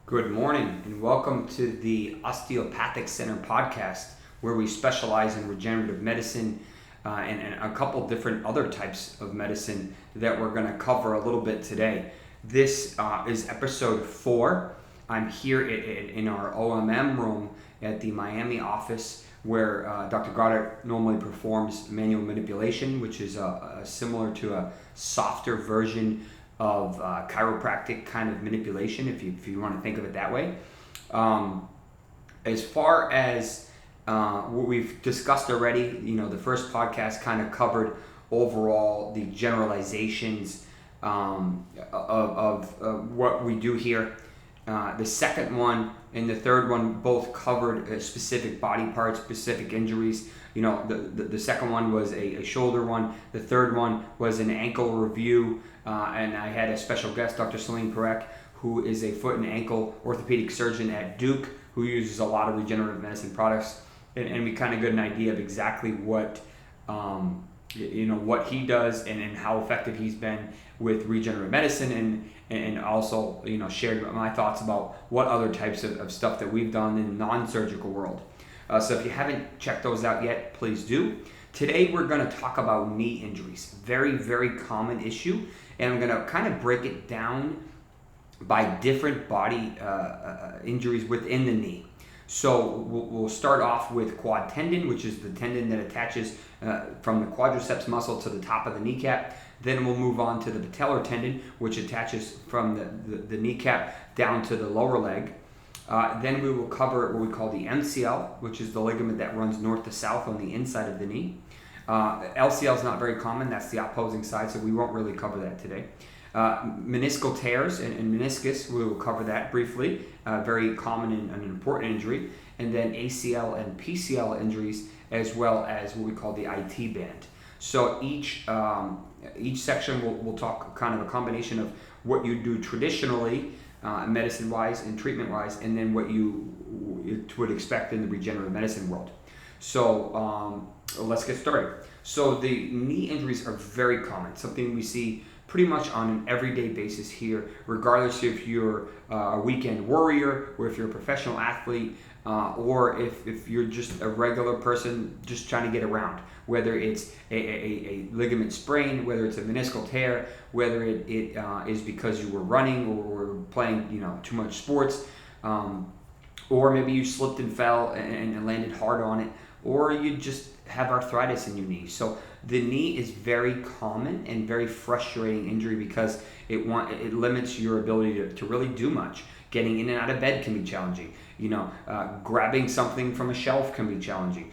Good morning and welcome to the Osteopathic Center podcast, where we specialize in regenerative medicine and a couple different other types of medicine that we're going to cover a little bit today. This is episode 4. I'm here in our OMM room at the Miami office where Dr. Goddard normally performs manual manipulation, which is similar to a softer version of chiropractic kind of manipulation, if you want to think of it that way. As far as what we've discussed already, the first podcast kind of covered overall the generalizations of what we do here. The second one and the third one both covered specific body parts, specific injuries. The second one was a shoulder one. The third one was an ankle review, and I had a special guest, Dr. Salim Parekh, who is a foot and ankle orthopedic surgeon at Duke, who uses a lot of regenerative medicine products, and we kind of got an idea of exactly what he does and how effective he's been with regenerative medicine, and also shared my thoughts about what other types of stuff that we've done in the non-surgical world. So if you haven't checked those out yet, please do. Today we're going to talk about knee injuries. Very, very common issue, and I'm going to kind of break it down by different body injuries within the knee. So we'll start off with quad tendon, which is the tendon that attaches from the quadriceps muscle to the top of the kneecap. Then we'll move on to the patellar tendon, which attaches from the kneecap down to the lower leg. Then we will cover what we call the MCL, which is the ligament that runs north to south on the inside of the knee. LCL is not very common. That's the opposing side, so we won't really cover that today. Meniscal tears and meniscus, we will cover that briefly. Very common and an important injury. And then ACL and PCL injuries, as well as what we call the IT band. So each section we'll talk kind of a combination of what you do traditionally, medicine-wise and treatment-wise, and then what you would expect in the regenerative medicine world. So let's get started. So the knee injuries are very common, something we see pretty much on an everyday basis here, regardless if you're a weekend warrior or if you're a professional athlete, or if you're just a regular person just trying to get around, whether it's a ligament sprain, whether it's a meniscal tear, whether it is because you were running or playing too much sports, or maybe you slipped and fell and landed hard on it, or you just have arthritis in your knee. So the knee is very common and very frustrating injury because it limits your ability to really do much. Getting in and out of bed can be challenging. Grabbing something from a shelf can be challenging.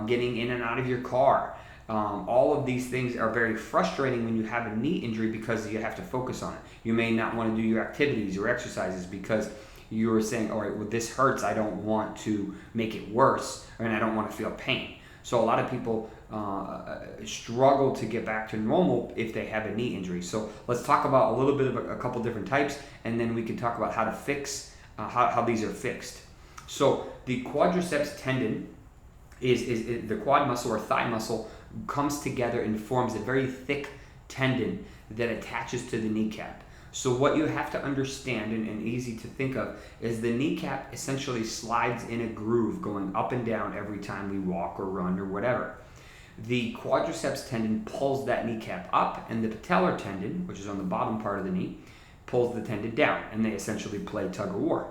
Getting in and out of your car. All of these things are very frustrating when you have a knee injury because you have to focus on it. You may not want to do your activities or exercises because you're saying, all right, well, this hurts. I don't want to make it worse, and I don't want to feel pain. So a lot of people struggle to get back to normal if they have a knee injury. So let's talk about a little bit of a couple different types, and then we can talk about how to fix, how these are fixed. So the quadriceps tendon is the quad muscle or thigh muscle comes together and forms a very thick tendon that attaches to the kneecap. So what you have to understand and easy to think of is the kneecap essentially slides in a groove going up and down every time we walk or run or whatever. The quadriceps tendon pulls that kneecap up, and the patellar tendon, which is on the bottom part of the knee, pulls the tendon down, and they essentially play tug of war.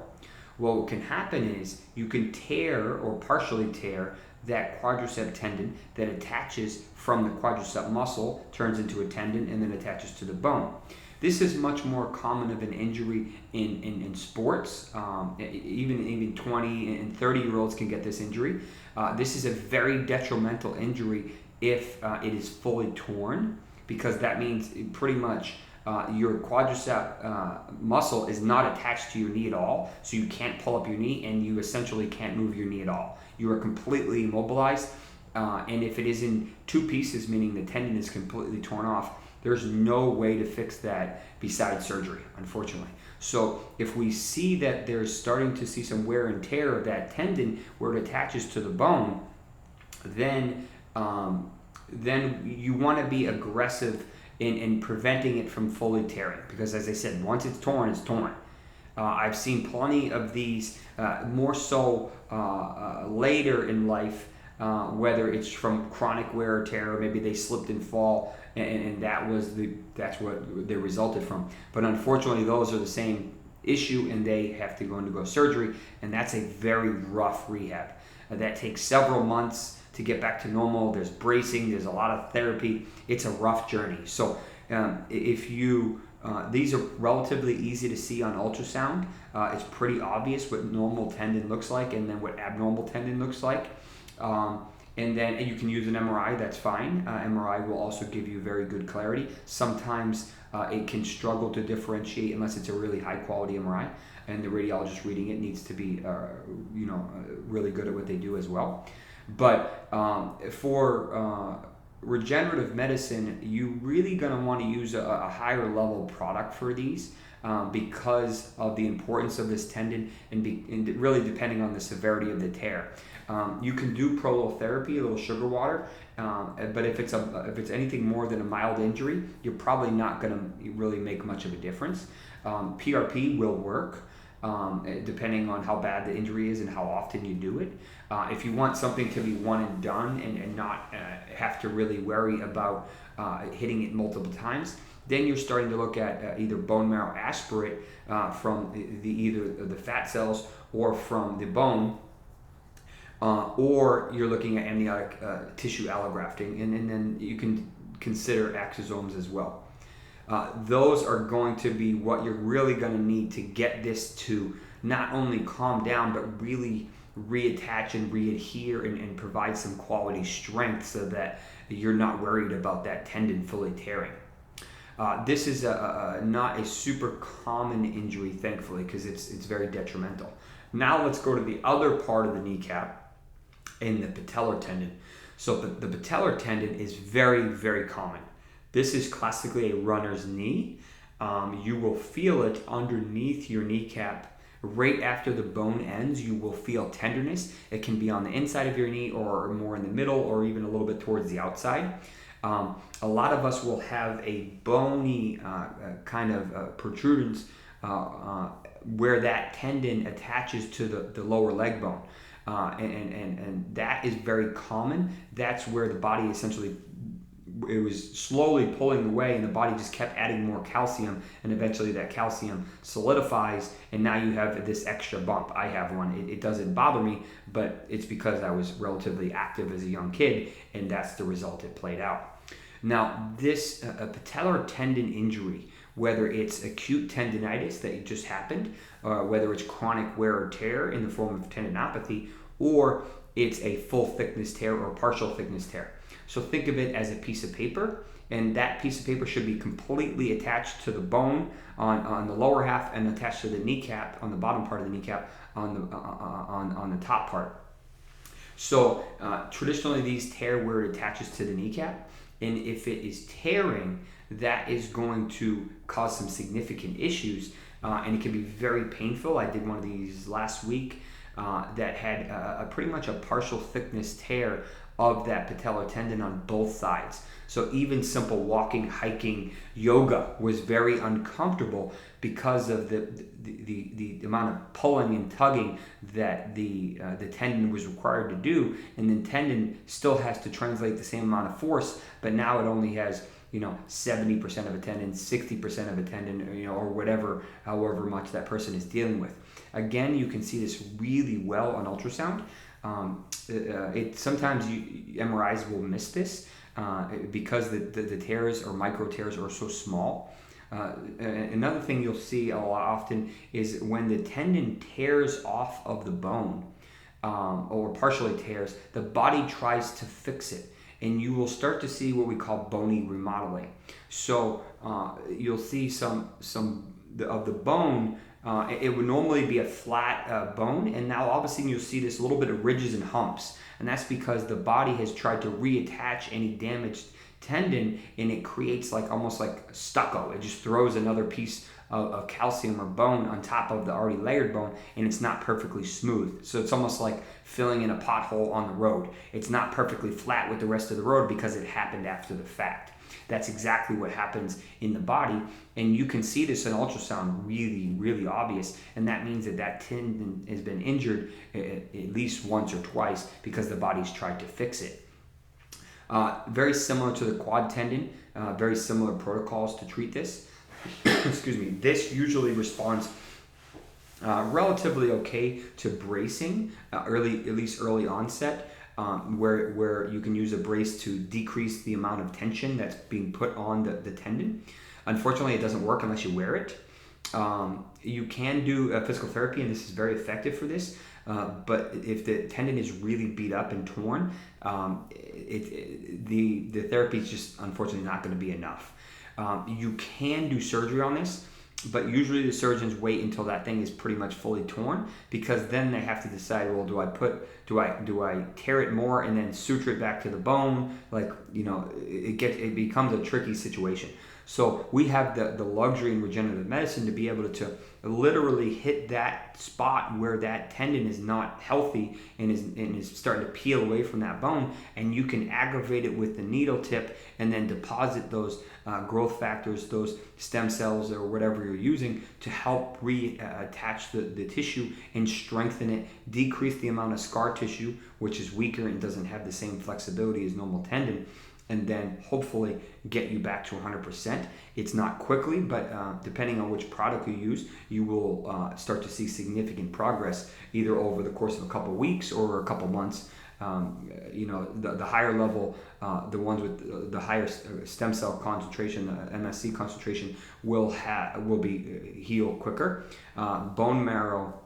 Well, what can happen is you can tear or partially tear that quadriceps tendon that attaches from the quadricep muscle, turns into a tendon, and then attaches to the bone. This is much more common of an injury in sports. Even 20 and 30-year-olds can get this injury. This is a very detrimental injury if it is fully torn, because that means pretty much your quadricep muscle is not attached to your knee at all, so you can't pull up your knee, and you essentially can't move your knee at all. You are completely immobilized, and if it is in two pieces, meaning the tendon is completely torn off, there's no way to fix that besides surgery, unfortunately. So if we see that there's starting to see some wear and tear of that tendon where it attaches to the bone, then you want to be aggressive in preventing it from fully tearing, because as I said, once it's torn, it's torn. I've seen plenty of these, more so later in life, whether it's from chronic wear or tear, or maybe they slipped and fall, and that's what they resulted from. But unfortunately, those are the same issue, and they have to go undergo surgery, and that's a very rough rehab. That takes several months to get back to normal. There's bracing, there's a lot of therapy. It's a rough journey. So if you these are relatively easy to see on ultrasound. It's pretty obvious what normal tendon looks like and then what abnormal tendon looks like. And then you can use an MRI, that's fine. MRI will also give you very good clarity. Sometimes it can struggle to differentiate unless it's a really high quality MRI, and the radiologist reading it needs to be really good at what they do as well. But for regenerative medicine, you really going to want to use a higher level product for these because of the importance of this tendon and really depending on the severity of the tear. You can do prolotherapy, a little sugar water, but if it's anything more than a mild injury, you're probably not going to really make much of a difference. PRP will work depending on how bad the injury is and how often you do it. If you want something to be one and done and not have to really worry about hitting it multiple times, then you're starting to look at either bone marrow aspirate from either the fat cells or from the bone, or you're looking at amniotic tissue allografting, and then you can consider exosomes as well. Those are going to be what you're really going to need to get this to not only calm down, but really reattach and readhere and provide some quality strength so that you're not worried about that tendon fully tearing. This is not a super common injury, thankfully, because it's very detrimental. Now let's go to the other part of the kneecap and the patellar tendon. So the patellar tendon is very, very common. This is classically a runner's knee. You will feel it underneath your kneecap. Right after the bone ends, you will feel tenderness. It can be on the inside of your knee or more in the middle or even a little bit towards the outside. A lot of us will have a bony kind of protrudence where that tendon attaches to the lower leg bone. And that is very common. That's where the body essentially, it was slowly pulling away and the body just kept adding more calcium, and eventually that calcium solidifies and now you have this extra bump. I have one. It doesn't bother me, but it's because I was relatively active as a young kid, and that's the result it played out. Now this patellar tendon injury, whether it's acute tendinitis that just happened, whether it's chronic wear or tear in the form of tendinopathy, or it's a full thickness tear or partial thickness tear. So think of it as a piece of paper, and that piece of paper should be completely attached to the bone on the lower half and attached to the kneecap on the bottom part of the kneecap on the top part. So traditionally these tear where it attaches to the kneecap, and if it is tearing, that is going to cause some significant issues, and it can be very painful. I did one of these last week that had pretty much a partial thickness tear of that patellar tendon on both sides. So even simple walking, hiking, yoga was very uncomfortable because of the amount of pulling and tugging that the tendon was required to do, and the tendon still has to translate the same amount of force, but now it only has 70% of a tendon, 60% of a tendon, or whatever, however much that person is dealing with. Again, you can see this really well on ultrasound. Sometimes MRIs will miss this because the tears or micro tears are so small. Another thing you'll see a lot often is when the tendon tears off of the bone or partially tears, the body tries to fix it, and you will start to see what we call bony remodeling. So you'll see some of the bone. It would normally be a flat bone, and now all of a sudden you'll see this little bit of ridges and humps, and that's because the body has tried to reattach any damaged tendon, and it creates almost like stucco. It just throws another piece of calcium or bone on top of the already layered bone, and it's not perfectly smooth. So it's almost like filling in a pothole on the road. It's not perfectly flat with the rest of the road because it happened after the fact. That's exactly what happens in the body, and you can see this in ultrasound really, really obvious, and that means that tendon has been injured at least once or twice because the body's tried to fix it. Very similar to the quad tendon, very similar protocols to treat this. Excuse me. This usually responds relatively okay to bracing, at least early onset, where you can use a brace to decrease the amount of tension that's being put on the tendon. Unfortunately, it doesn't work unless you wear it. You can do physical therapy, and this is very effective for this. But if the tendon is really beat up and torn, the therapy is just unfortunately not going to be enough. You can do surgery on this, but usually the surgeons wait until that thing is pretty much fully torn, because then they have to decide, well, do I tear it more and then suture it back to the bone? Like, it becomes a tricky situation. So we have the luxury in regenerative medicine to be able to literally hit that spot where that tendon is not healthy and is starting to peel away from that bone, and you can aggravate it with the needle tip and then deposit those growth factors, those stem cells or whatever you're using to help reattach the tissue and strengthen it, decrease the amount of scar tissue, which is weaker and doesn't have the same flexibility as normal tendon, and then hopefully get you back to 100%. It's not quickly, but depending on which product you use, you will start to see significant progress either over the course of a couple weeks or a couple months. The higher level, the ones with the higher stem cell concentration, MSC concentration, will be heal quicker. Bone marrow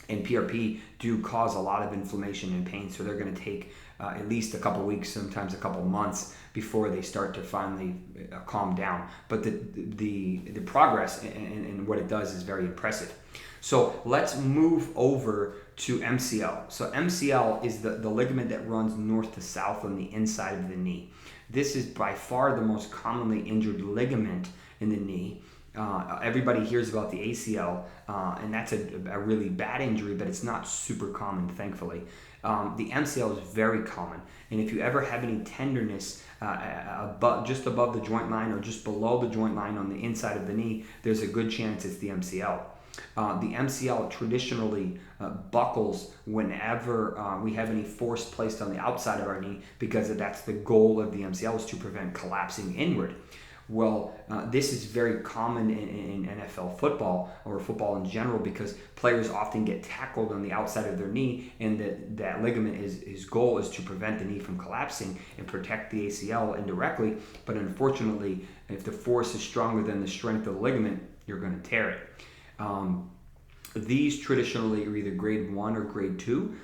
and PRP do cause a lot of inflammation and pain, so they're going to take at least a couple weeks, sometimes a couple months before they start to finally calm down. But the progress and what it does is very impressive. So let's move over to MCL. So MCL is the ligament that runs north to south on the inside of the knee. This is by far the most commonly injured ligament in the knee. Everybody hears about the ACL, and that's a really bad injury, but it's not super common, thankfully. The MCL is very common, and if you ever have any tenderness just above the joint line or just below the joint line on the inside of the knee, there's a good chance it's the MCL. The MCL traditionally buckles whenever we have any force placed on the outside of our knee, because that's the goal of the MCL, is to prevent collapsing inward. Well, this is very common in NFL football, or football in general, because players often get tackled on the outside of their knee, and that ligament, his goal is to prevent the knee from collapsing and protect the ACL indirectly. But unfortunately, if the force is stronger than the strength of the ligament, you're going to tear it. These traditionally are either grade 1 or grade 2.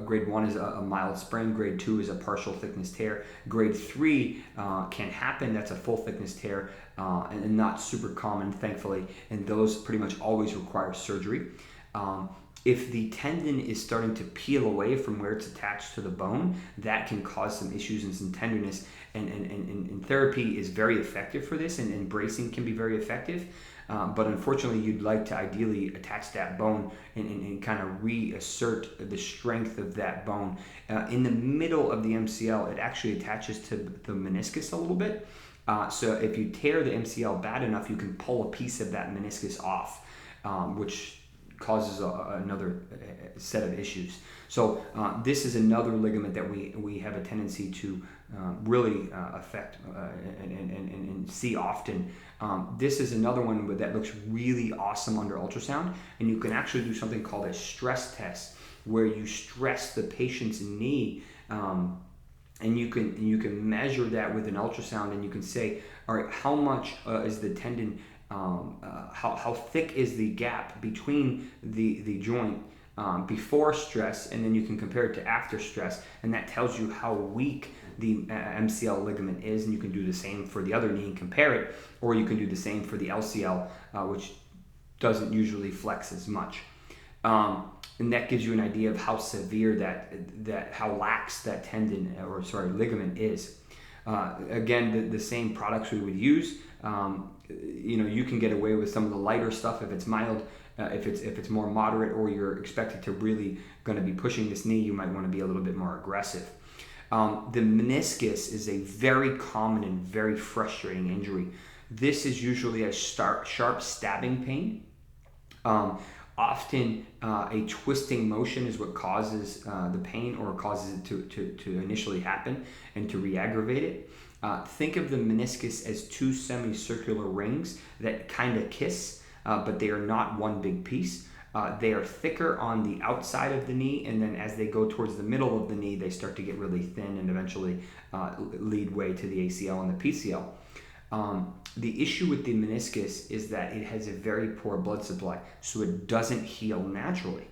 Grade 1 is a mild sprain, grade 2 is a partial thickness tear, grade 3 can happen, that's a full thickness tear, and not super common, thankfully, and those pretty much always require surgery. If the tendon is starting to peel away from where it's attached to the bone, that can cause some issues and some tenderness, and therapy is very effective for this, and bracing can be very effective. But unfortunately, you'd like to ideally attach that bone and kind of reassert the strength of that bone. In the middle of the MCL, it actually attaches to the meniscus a little bit. So if you tear the MCL bad enough, you can pull a piece of that meniscus off, which causes another set of issues. So this is another ligament that we have a tendency to really affect and see often. This is another one that looks really awesome under ultrasound, and you can actually do something called a stress test, where you stress the patient's knee, and you can measure that with an ultrasound, and you can say, all right, how much is the tendon, how thick is the gap between the joint before stress, and then you can compare it to after stress, and that tells you how weak the MCL ligament is, and you can do the same for the other knee and compare it, or you can do the same for the LCL, which doesn't usually flex as much. And that gives you an idea of how severe how lax that tendon, ligament is. Again, the same products we would use. You can get away with some of the lighter stuff if it's mild. If it's more moderate, or you're expected to really going to be pushing this knee, you might want to be a little bit more aggressive. The meniscus is a very common and very frustrating injury. This is usually a sharp stabbing pain. Often a twisting motion is what causes the pain or causes it to initially happen and to re-aggravate it. Think of the meniscus as two semicircular rings that kind of kiss, but they are not one big piece. They are thicker on the outside of the knee, and then as they go towards the middle of the knee, they start to get really thin and eventually lead way to the ACL and the PCL. The issue with the meniscus is that it has a very poor blood supply, so it doesn't heal naturally,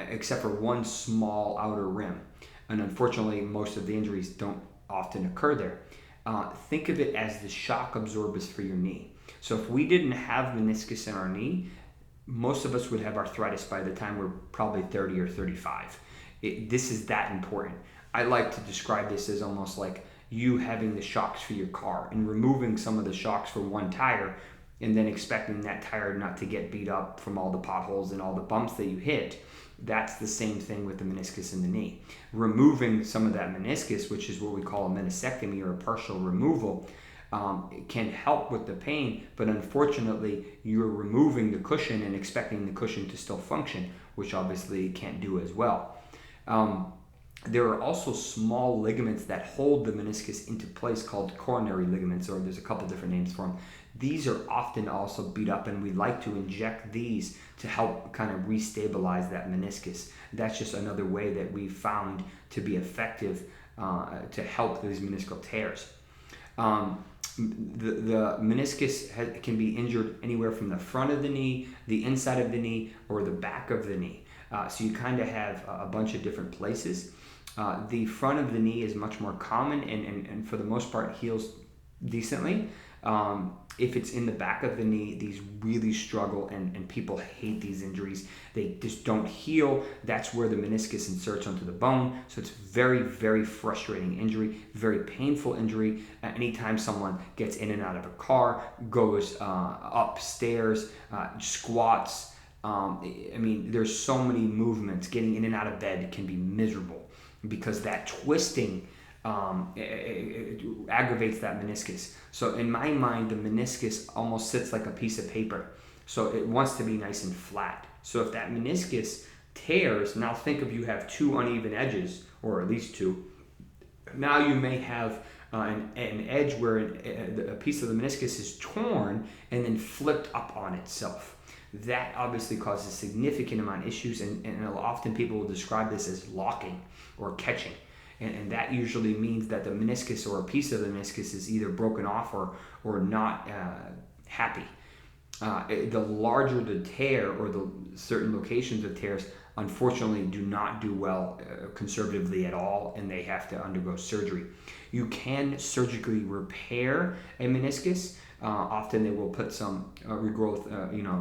except for one small outer rim. And unfortunately, most of the injuries don't often occur there. Think of it as the shock absorbers for your knee. So if we didn't have meniscus in our knee, most of us would have arthritis by the time we're probably 30 or 35. This is that important. I like to describe this as almost like you having the shocks for your car and removing some of the shocks for one tire and then expecting that tire not to get beat up from all the potholes and all the bumps that you hit. That's the same thing with the meniscus in the knee. Removing some of that meniscus, which is what we call a meniscectomy or a partial removal, can help with the pain, but unfortunately you're removing the cushion and expecting the cushion to still function, which obviously it can't do as well. There are also small ligaments that hold the meniscus into place called coronary ligaments, or there's a couple different names for them. These are often also beat up, and we like to inject these to help kind of restabilize that meniscus. That's just another way that we've found to be effective to help these meniscal tears. The meniscus can be injured anywhere from the front of the knee, the inside of the knee, or the back of the knee. So you kind of have a bunch of different places. The front of the knee is much more common and for the most part heals decently. If it's in the back of the knee, these really struggle and people hate these injuries. They just don't heal. That's where the meniscus inserts onto the bone. So it's very, very frustrating injury, very painful injury. Anytime someone gets in and out of a car, goes upstairs, squats, there's so many movements. Getting in and out of bed can be miserable because that twisting it aggravates that meniscus. So in my mind, the meniscus almost sits like a piece of paper. So it wants to be nice and flat. So if that meniscus tears, now think of you have two uneven edges, or at least two. Now you may have an edge where a piece of the meniscus is torn and then flipped up on itself. That obviously causes significant amount of issues, and often people will describe this as locking or catching. And that usually means that the meniscus or a piece of the meniscus is either broken off or not happy. The larger the tear or the certain locations of tears, unfortunately, do not do well conservatively at all, and they have to undergo surgery. You can surgically repair a meniscus. Often they will put some regrowth,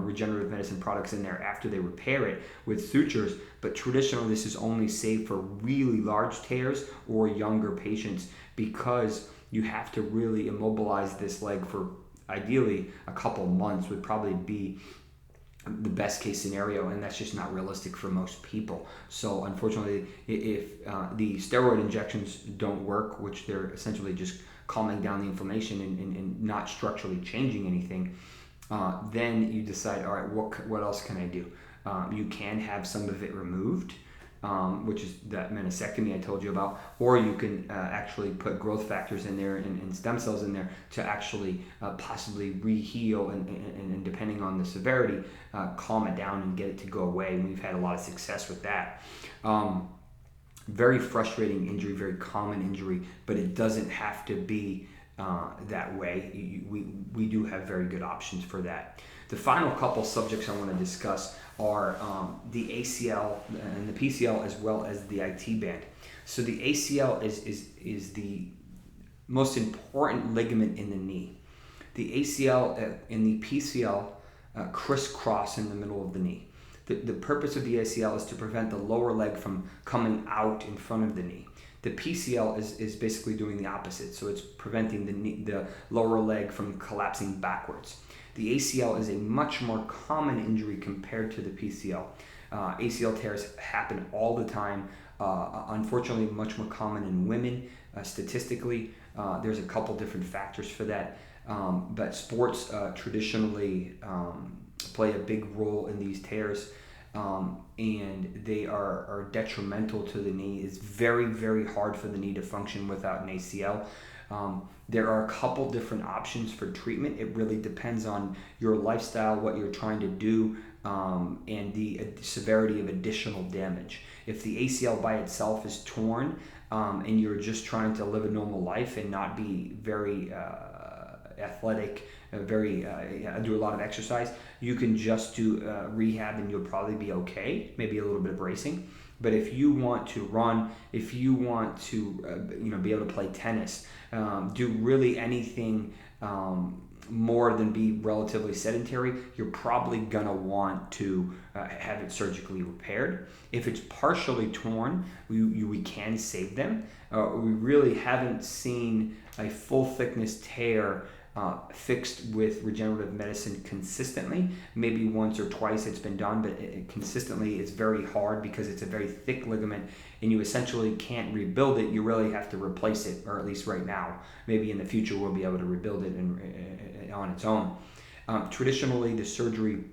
regenerative medicine products in there after they repair it with sutures, but traditionally this is only safe for really large tears or younger patients because you have to really immobilize this leg for ideally a couple months would probably be the best case scenario, and that's just not realistic for most people. So unfortunately, if the steroid injections don't work, which they're essentially just calming down the inflammation and not structurally changing anything, then you decide, all right, what else can I do? You can have some of it removed, which is that meniscectomy I told you about, or you can actually put growth factors in there and stem cells in there to actually possibly re-heal and depending on the severity, calm it down and get it to go away. And we've had a lot of success with that. Very frustrating injury, very common injury, but it doesn't have to be that way. We do have very good options for that. The final couple subjects I want to discuss are the ACL and the PCL as well as the IT band. So the ACL is the most important ligament in the knee. The ACL and the PCL crisscross in the middle of the knee. The purpose of the ACL is to prevent the lower leg from coming out in front of the knee. The PCL is basically doing the opposite, so it's preventing the lower leg from collapsing backwards. The ACL is a much more common injury compared to the PCL. ACL tears happen all the time. Unfortunately, much more common in women. Statistically, there's a couple different factors for that. But sports traditionally play a big role in these tears, and they are detrimental to the knee. It's very, very hard for the knee to function without an ACL. There are a couple different options for treatment. It really depends on your lifestyle, what you're trying to do, and the severity of additional damage. If the ACL by itself is torn, and you're just trying to live a normal life and not be very athletic, do a lot of exercise, you can just do rehab and you'll probably be okay, maybe a little bit of bracing. But if you want to run, if you want to be able to play tennis, do really anything more than be relatively sedentary, you're probably gonna want to have it surgically repaired. If it's partially torn, we can save them. We really haven't seen a full thickness tear fixed with regenerative medicine consistently. Maybe once or twice it's been done, but consistently it's very hard because it's a very thick ligament and you essentially can't rebuild it. You really have to replace it, or at least right now. Maybe in the future we'll be able to rebuild it on its own. Traditionally, the surgery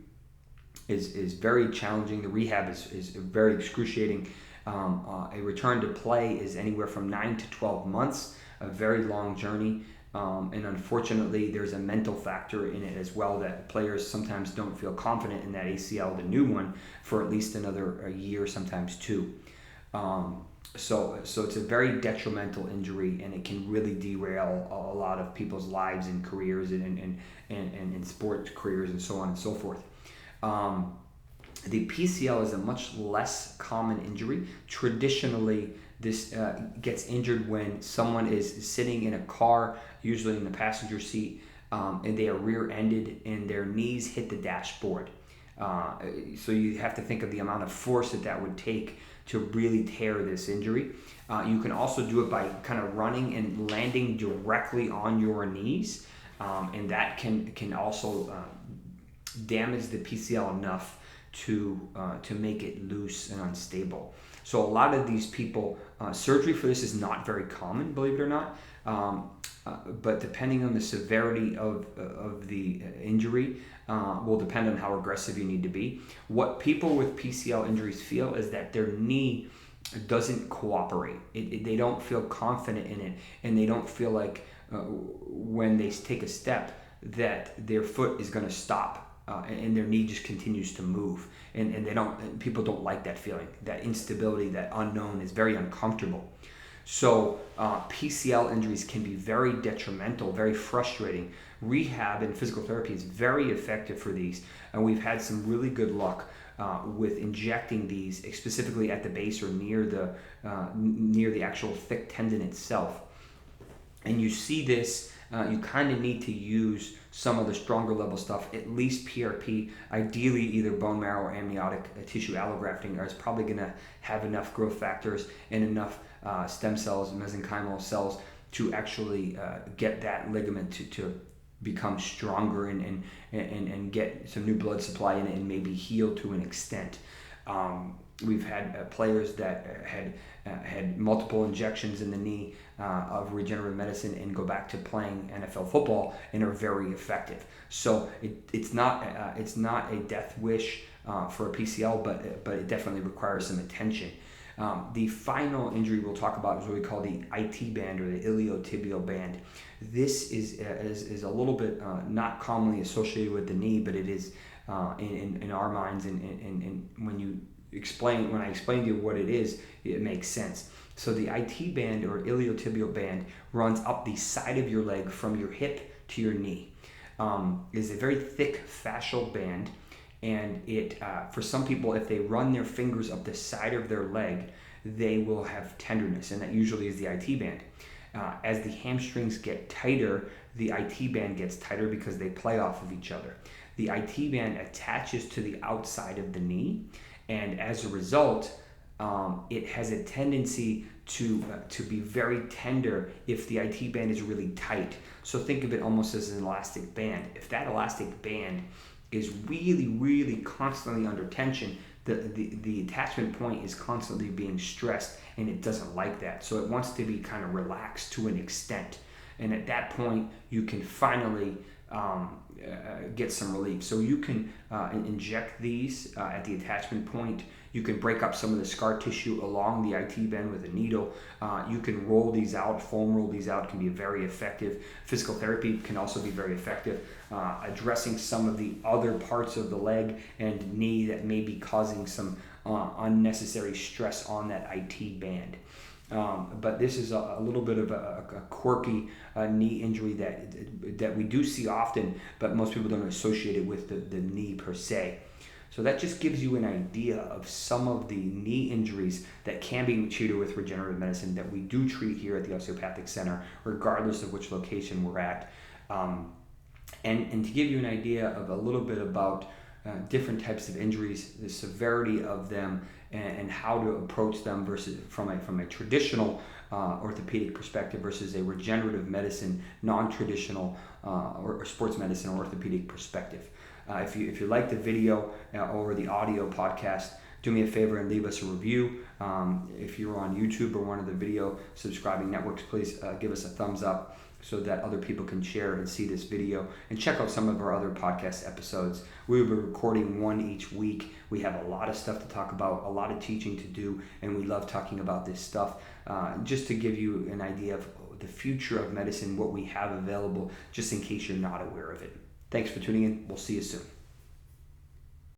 is very challenging. The rehab is very excruciating. A return to play is anywhere from 9 to 12 months, a very long journey. And unfortunately, there's a mental factor in it as well, that players sometimes don't feel confident in that ACL, the new one, for at least another year, sometimes two. So it's a very detrimental injury, and it can really derail a lot of people's lives and careers and sports careers and so on and so forth. The PCL is a much less common injury. Traditionally, this gets injured when someone is sitting in a car, usually in the passenger seat, and they are rear-ended and their knees hit the dashboard. So you have to think of the amount of force that would take to really tear this injury. You can also do it by kind of running and landing directly on your knees, and that can also damage the PCL enough to make it loose and unstable. So a lot of these people, surgery for this is not very common, believe it or not. But depending on the severity of the injury, will depend on how aggressive you need to be. What people with PCL injuries feel is that their knee doesn't cooperate. They don't feel confident in it, and they don't feel like when they take a step that their foot is going to stop. And their knee just continues to move, and people don't like that feeling. That instability, that unknown, is very uncomfortable. So PCL injuries can be very detrimental, very frustrating. Rehab and physical therapy is very effective for these, and we've had some really good luck with injecting these specifically at the base or near the actual thick tendon itself. And you see this, you kind of need to use some of the stronger level stuff, at least PRP, ideally either bone marrow or amniotic tissue allografting is probably going to have enough growth factors and enough stem cells, mesenchymal cells, to actually get that ligament to become stronger and get some new blood supply in it and maybe heal to an extent. We've had players that had multiple injections in the knee of regenerative medicine and go back to playing NFL football and are very effective. So it's not a death wish for a PCL, but it definitely requires some attention. The final injury we'll talk about is what we call the IT band, or the iliotibial band. This is a little bit not commonly associated with the knee, but it is in our minds, and when I explain to you what it is, it makes sense. So the IT band, or iliotibial band, runs up the side of your leg from your hip to your knee. It is a very thick fascial band, and it for some people, if they run their fingers up the side of their leg, they will have tenderness, and that usually is the IT band. As the hamstrings get tighter, the IT band gets tighter because they play off of each other. The IT band attaches to the outside of the knee, and as a result, it has a tendency to be very tender if the IT band is really tight. So think of it almost as an elastic band. If that elastic band is really, really constantly under tension, the attachment point is constantly being stressed, and it doesn't like that. So it wants to be kind of relaxed to an extent. And at that point, you can finally get some relief. So you can inject these at the attachment point. You can break up some of the scar tissue along the IT band with a needle. You can roll these out, foam roll these out can be very effective. Physical therapy can also be very effective. Addressing some of the other parts of the leg and knee that may be causing some unnecessary stress on that IT band. But this is a little bit of a quirky knee injury that we do see often, but most people don't associate it with the knee per se. So that just gives you an idea of some of the knee injuries that can be treated with regenerative medicine that we do treat here at the Osteopathic Center, regardless of which location we're at. And to give you an idea of a little bit about different types of injuries, the severity of them, and how to approach them versus from a traditional orthopedic perspective versus a regenerative medicine, non-traditional or sports medicine or orthopedic perspective. If you like the video or the audio podcast, do me a favor and leave us a review. If you're on YouTube or one of the video subscribing networks, please give us a thumbs up so that other people can share and see this video, and check out some of our other podcast episodes. We will be recording one each week. We have a lot of stuff to talk about, a lot of teaching to do, and we love talking about this stuff. Just to give you an idea of the future of medicine, what we have available, just in case you're not aware of it. Thanks for tuning in. We'll see you soon.